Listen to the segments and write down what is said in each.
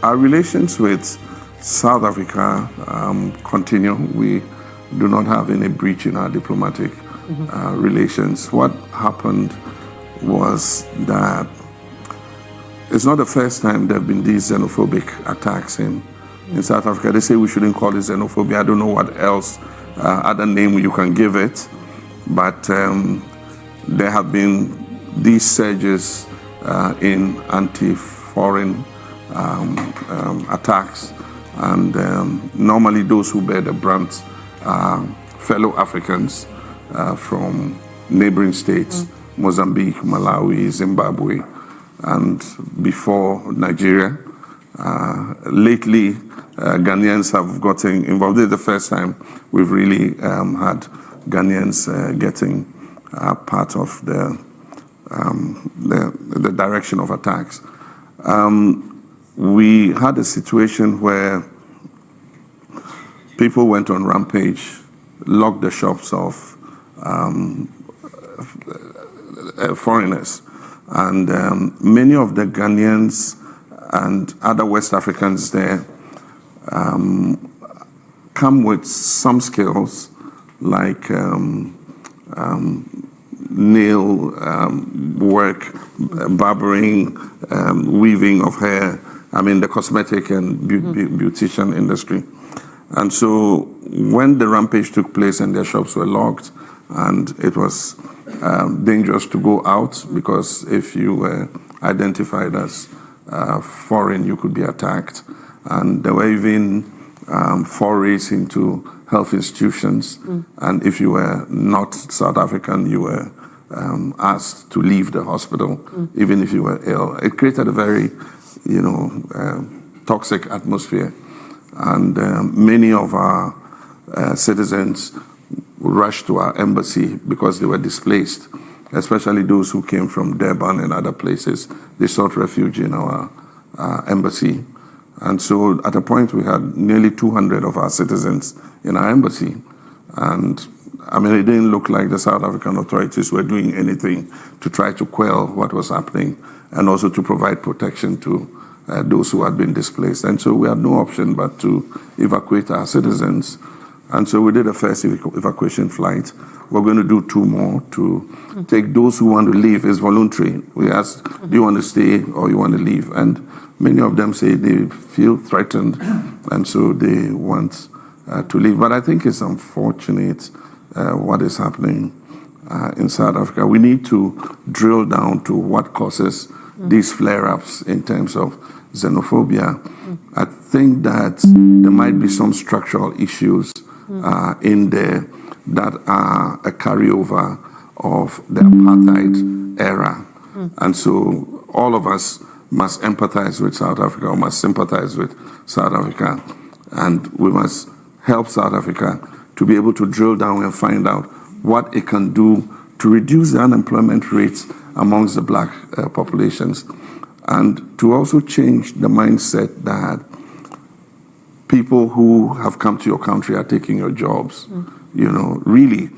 Our relations with South Africa continue. We do not have any breach in our diplomatic relations. What happened was that it's not the first time there have been these xenophobic attacks in South Africa. They say we shouldn't call it xenophobia. I don't know what else, other name you can give it. But there have been these surges in anti-foreign attacks. And normally those who bear the brunt are fellow Africans from neighboring states, Mozambique, Malawi, Zimbabwe, and before Nigeria. Lately, Ghanaians have gotten involved. This is the first time we've really had Ghanaians getting part of the direction of attacks. We had a situation where people went on rampage, locked the shops of foreigners, and many of the Ghanaians and other West Africans there come with some skills like nail work, barbering, weaving of hair, the cosmetic and beautician industry. And so when the rampage took place and their shops were locked, and it was dangerous to go out because if you were identified as foreign, you could be attacked. And there were even forays into health institutions. And if you were not South African, you were asked to leave the hospital, even if you were ill. It created a very, toxic atmosphere. And many of our citizens rushed to our embassy because they were displaced, especially those who came from Durban and other places. They sought refuge in our embassy. And so at a point we had nearly 200 of our citizens in our embassy. And it didn't look like the South African authorities were doing anything to try to quell what was happening and also to provide protection to those who had been displaced. And so we had no option but to evacuate our citizens. And so we did a first evacuation flight. We're going to do 2 more to take those who want to leave. It's voluntary. We asked, do you want to stay or you want to leave? And many of them say they feel threatened, and so they want to leave. But I think it's unfortunate what is happening in South Africa. We need to drill down to what causes these flare-ups in terms of xenophobia. I think that there might be some structural issues in there that are a carryover of the apartheid era. And so all of us must empathize with South Africa, or must sympathize with South Africa, and we must help South Africa to be able to drill down and find out what it can do to reduce the unemployment rates amongst the black populations, and to also change the mindset that people who have come to your country are taking your jobs. Really,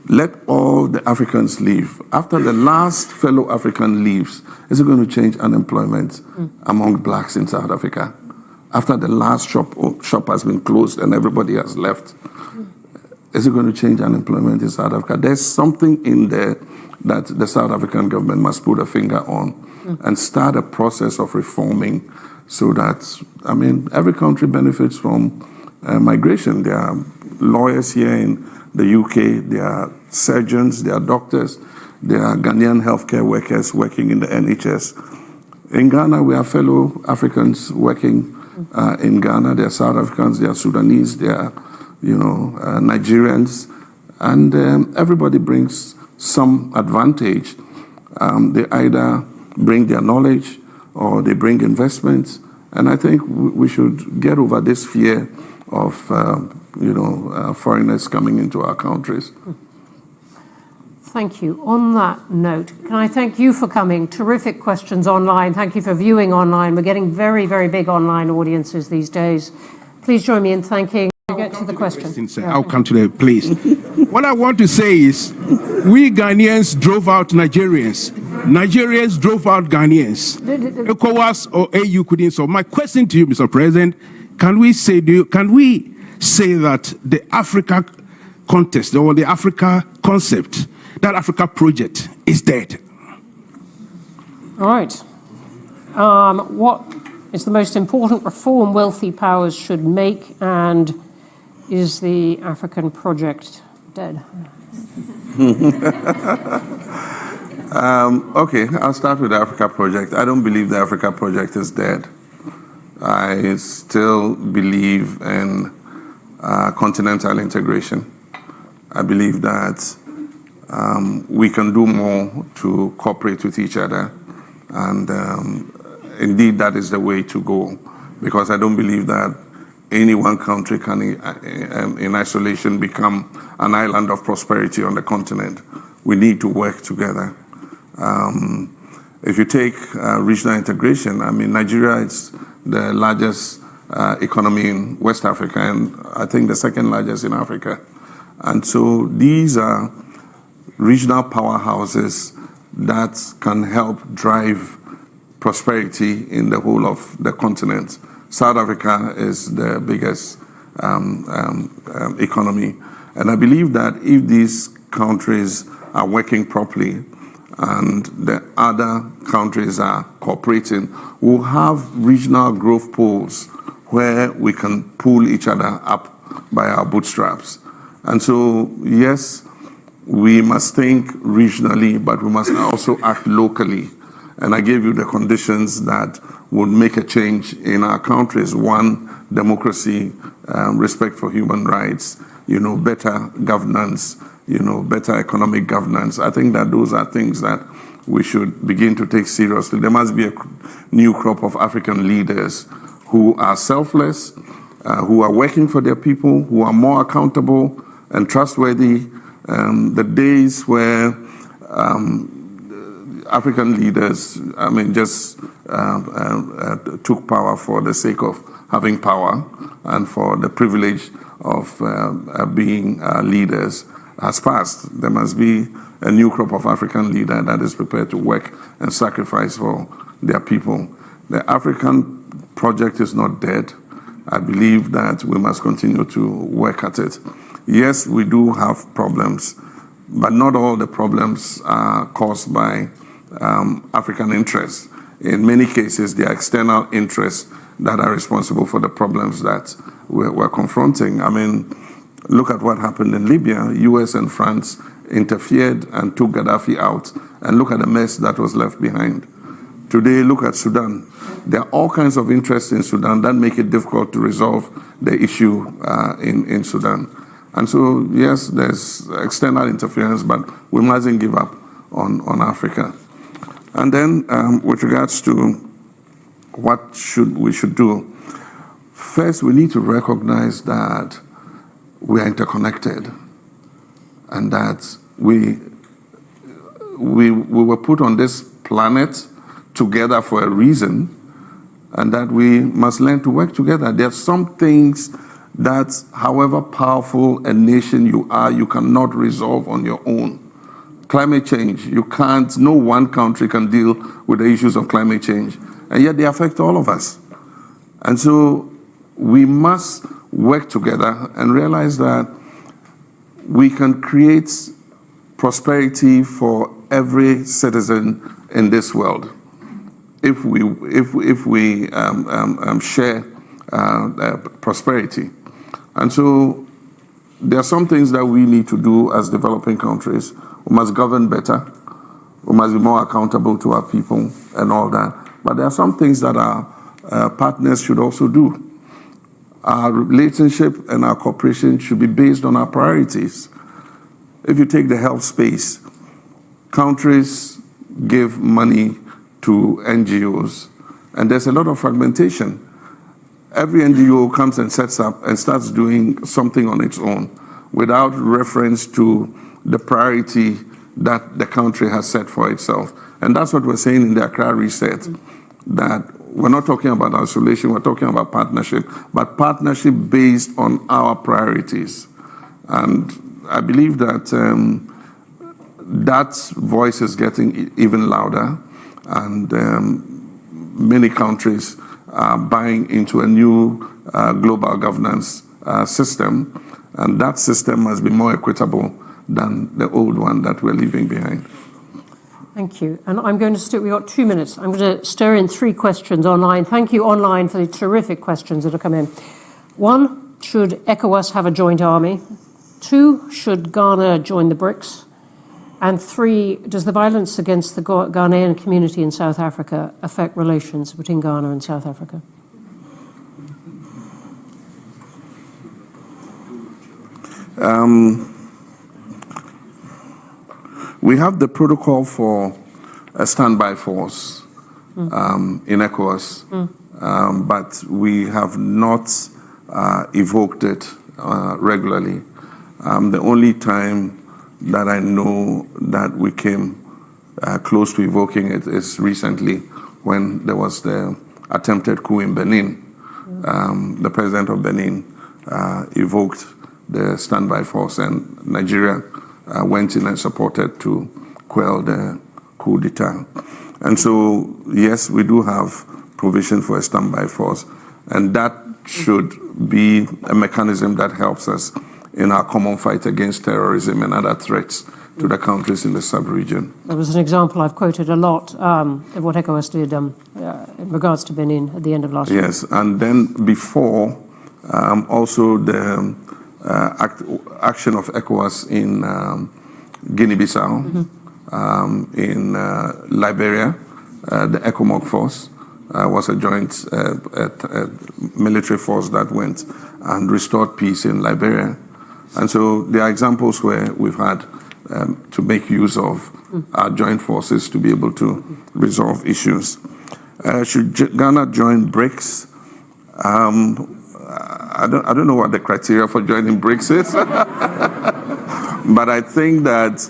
let all the Africans leave. After the last fellow African leaves, is it going to change unemployment among blacks in South Africa? After the last shop has been closed and everybody has left, is it going to change unemployment in South Africa? There's something in there that the South African government must put a finger on and start a process of reforming so that, every country benefits from migration. There are lawyers here in the UK, there are surgeons, there are doctors, there are Ghanaian healthcare workers working in the NHS. In Ghana, we have fellow Africans working in Ghana. There are South Africans, there are Sudanese, there are Nigerians, and everybody brings some advantage. They either bring their knowledge or they bring investments, and I think we should get over this fear of foreigners coming into our countries. Thank you. On that note, can I thank you for coming? Terrific questions online. Thank you for viewing online. We're getting very, very big online audiences these days. Please join me in thanking. Get to the question. I'll come to the place. What I want to say is, we Ghanaians drove out Nigerians. Nigerians drove out Ghanaians. ECOWAS or AU couldn't solve. My question to you, Mr. President, can we say that the Africa contest or the Africa concept, that Africa project is dead? All right. What is the most important reform wealthy powers should make, and is the African project dead? Okay, I'll start with the Africa project. I don't believe the Africa project is dead. I still believe in continental integration. I believe that we can do more to cooperate with each other, and indeed that is the way to go, because I don't believe that any one country can in isolation become an island of prosperity on the continent. We need to work together. If you take regional integration, I mean, Nigeria is the largest economy in West Africa, and I think the second largest in Africa. And so these are regional powerhouses that can help drive prosperity in the whole of the continent. South Africa is the biggest economy. And I believe that if these countries are working properly and the other countries are cooperating, we'll have regional growth pools where we can pull each other up by our bootstraps. And so, yes, we must think regionally, but we must also act locally. And I gave you the conditions that would make a change in our countries. One, democracy, respect for human rights, better governance, better economic governance. I think that those are things that we should begin to take seriously. There must be a new crop of African leaders who are selfless, who are working for their people, who are more accountable and trustworthy. The days where African leaders, just took power for the sake of having power and for the privilege of being leaders has passed. There must be a new crop of African leader that is prepared to work and sacrifice for their people. The African project is not dead. I believe that we must continue to work at it. Yes, we do have problems, but not all the problems are caused by African interests. In many cases, they are external interests that are responsible for the problems that we're confronting. I mean, look at what happened in Libya. US and France interfered and took Gaddafi out, and look at the mess that was left behind. Today, look at Sudan. There are all kinds of interests in Sudan that make it difficult to resolve the issue in Sudan. And so, yes, there's external interference, but we mustn't give up on Africa. And then, with regards to what we should do, first we need to recognize that we are interconnected, and that we were put on this planet together for a reason, and that we must learn to work together. There are some things that, however powerful a nation you are, you cannot resolve on your own. Climate change, no one country can deal with the issues of climate change, and yet they affect all of us. And so we must work together and realize that we can create prosperity for every citizen in this world if we share prosperity. And so there are some things that we need to do as developing countries. We must govern better. We must be more accountable to our people and all that. But there are some things that our partners should also do. Our relationship and our cooperation should be based on our priorities. If you take the health space, countries give money to NGOs, and there's a lot of fragmentation. Every NGO comes and sets up and starts doing something on its own without reference to the priority that the country has set for itself. And that's what we're saying in the Accra Reset, that we're not talking about isolation, we're talking about partnership, but partnership based on our priorities. And I believe that that voice is getting even louder, and many countries are buying into a new global governance system, and that system must be more equitable than the old one that we're leaving behind. Thank you. And I'm going to we've got 2 minutes. I'm going to stir in 3 questions online. Thank you online for the terrific questions that have come in. 1, should ECOWAS have a joint army? 2, should Ghana join the BRICS? And 3, does the violence against the Ghanaian community in South Africa affect relations between Ghana and South Africa? We have the protocol for a standby force in ECOWAS, but we have not evoked it regularly. The only time that I know that we came close to evoking it is recently when there was the attempted coup in Benin. The president of Benin evoked the standby force, and Nigeria went in and supported to quell the coup d'etat. And so, yes, we do have provision for a standby force, and that should be a mechanism that helps us in our common fight against terrorism and other threats to the countries in the sub-region. That was an example I've quoted a lot of what ECOWAS did in regards to Benin at the end of last year. Yes, and then before, also the action of ECOWAS in Guinea-Bissau, in Liberia, the ECOMOG force was a joint military force that went and restored peace in Liberia. And so there are examples where we've had to make use of our joint forces to be able to resolve issues. Should Ghana join BRICS? I don't know what the criteria for joining BRICS is, but I think that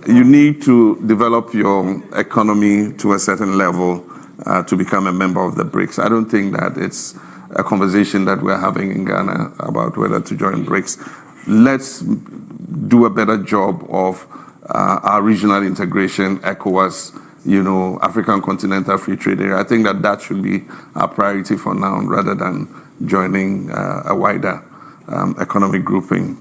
you need to develop your economy to a certain level to become a member of the BRICS. I don't think that it's a conversation that we're having in Ghana about whether to join BRICS. Let's do a better job of our regional integration, ECOWAS, African Continental Free Trade Area. I think that should be our priority for now, rather than joining a wider economic grouping.